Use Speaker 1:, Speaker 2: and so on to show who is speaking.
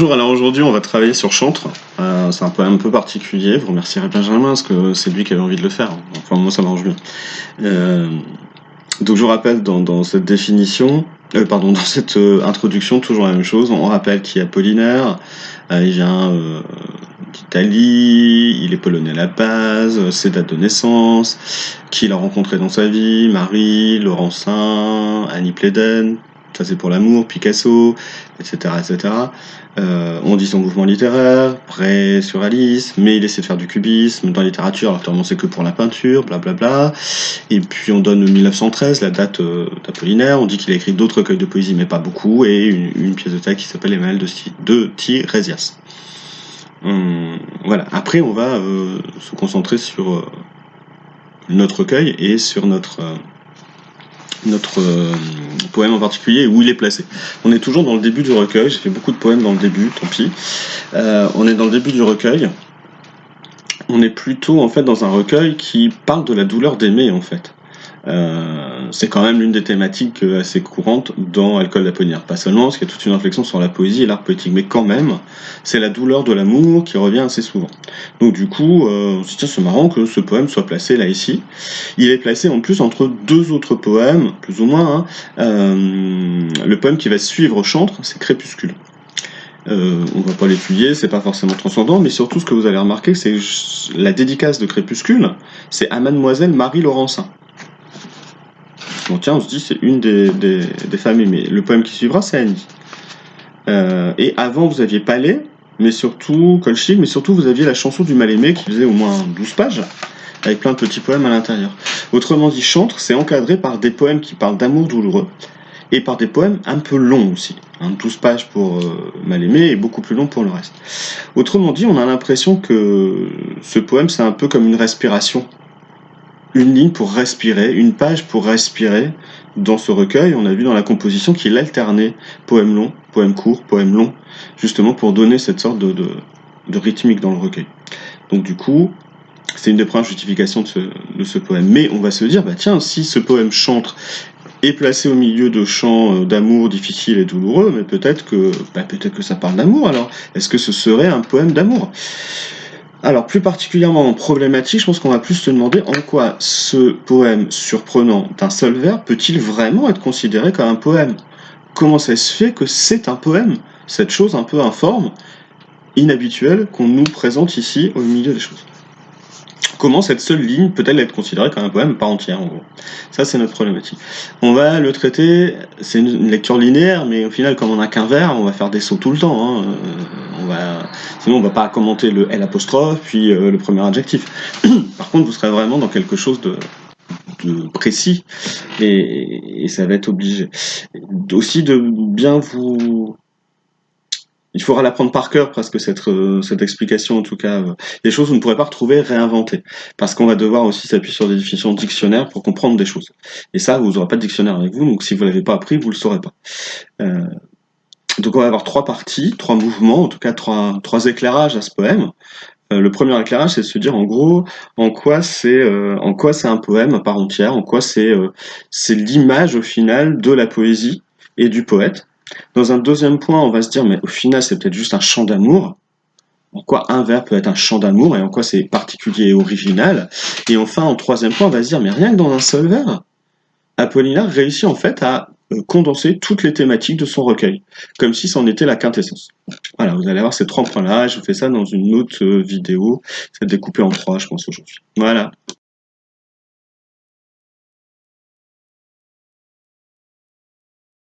Speaker 1: Bonjour, alors aujourd'hui on va travailler sur Chantre. C'est un poème un peu particulier, vous remercierez Benjamin parce que c'est lui qui avait envie de le faire. Enfin moi ça m'arrange bien. Euh, donc je vous rappelle dans cette définition, dans cette introduction, toujours la même chose. On rappelle qu'il est Apollinaire, il vient d'Italie, il est polonais à la base, ses dates de naissance, qui il a rencontré dans sa vie, Marie, Laurencin, Annie Pléden, ça c'est pour l'amour, Picasso, etc. etc. On dit son mouvement littéraire, pré-surréaliste, mais il essaie de faire du cubisme dans la littérature, alors que c'est que pour la peinture, blablabla. Et puis on donne 1913, la date d'Apollinaire, on dit qu'il a écrit d'autres recueils de poésie, mais pas beaucoup, et une pièce de théâtre qui s'appelle Les Manuels de Tiresias. Voilà, après on va se concentrer sur notre recueil et sur notre poème en particulier, où il est placé. On est toujours dans le début du recueil, j'ai fait beaucoup de poèmes dans le début, tant pis. On est dans le début du recueil. On est plutôt en fait dans un recueil qui parle de la douleur d'aimer en fait. C'est quand même l'une des thématiques assez courantes dans Alcool d'Apollinaire. Pas seulement, parce qu'il y a toute une réflexion sur la poésie et l'art poétique, mais quand même, c'est la douleur de l'amour qui revient assez souvent. Donc du coup, on se dit tiens, c'est marrant que ce poème soit placé là ici. Il est placé en plus entre deux autres poèmes, plus ou moins. Le poème qui va suivre Chantre, c'est Crépuscule. On va pas l'étudier, c'est pas forcément transcendant, mais surtout ce que vous allez remarquer, c'est la dédicace de Crépuscule, c'est à Mademoiselle Marie Laurencin. Bon tiens, on se dit c'est une des femmes aimées. Le poème qui suivra, c'est Annie. Et avant, vous aviez Palais, mais surtout Colchic, mais surtout vous aviez la chanson du mal-aimé qui faisait au moins 12 pages, avec plein de petits poèmes à l'intérieur. Autrement dit, Chantre, c'est encadré par des poèmes qui parlent d'amour douloureux, et par des poèmes un peu longs aussi. 12 pages pour mal-aimé et beaucoup plus long pour le reste. Autrement dit, on a l'impression que ce poème, c'est un peu comme une respiration. Une ligne pour respirer, une page pour respirer. Dans ce recueil, on a vu dans la composition qu'il alternait poème long, poème court, poème long, justement pour donner cette sorte de rythmique dans le recueil. Donc du coup, c'est une des premières justifications de ce poème. Mais on va se dire, bah tiens, si ce poème Chantre est placé au milieu de chants d'amour difficiles et douloureux, mais peut-être que ça parle d'amour alors. Est-ce que ce serait un poème d'amour ? Alors, plus particulièrement problématique, je pense qu'on va plus se demander en quoi ce poème surprenant d'un seul vers peut-il vraiment être considéré comme un poème ? Comment ça se fait que c'est un poème ? Cette chose un peu informe, inhabituelle, qu'on nous présente ici au milieu des choses. Comment cette seule ligne peut-elle être considérée comme un poème par entière, en gros ? Ça, c'est notre problématique. On va le traiter, c'est une lecture linéaire, mais au final, comme on n'a qu'un vers, on va faire des sauts tout le temps. Sinon, on va pas commenter le L', puis le premier adjectif. Par contre, vous serez vraiment dans quelque chose de précis, et ça va être obligé. Aussi de bien vous... Il faudra l'apprendre par cœur presque cette explication, en tout cas. Des choses que vous ne pourrez pas retrouver réinventées. Parce qu'on va devoir aussi s'appuyer sur des définitions de dictionnaire pour comprendre des choses. Et ça, vous n'aurez pas de dictionnaire avec vous, donc si vous ne l'avez pas appris, vous ne le saurez pas. Donc on va avoir trois parties, trois mouvements, en tout cas trois éclairages à ce poème. Le premier éclairage, c'est de se dire en gros en quoi c'est un poème à part entière, en quoi c'est l'image au final de la poésie et du poète. Dans un deuxième point, on va se dire mais au final c'est peut-être juste un chant d'amour. En quoi un vers peut être un chant d'amour et en quoi c'est particulier et original. Et enfin, en troisième point, on va se dire mais rien que dans un seul vers, Apollinaire réussit en fait à condenser toutes les thématiques de son recueil, comme si c'en était la quintessence. Voilà, vous allez voir ces trois points-là, je vous fais ça dans une autre vidéo, c'est découpé en trois, je pense, aujourd'hui. Voilà.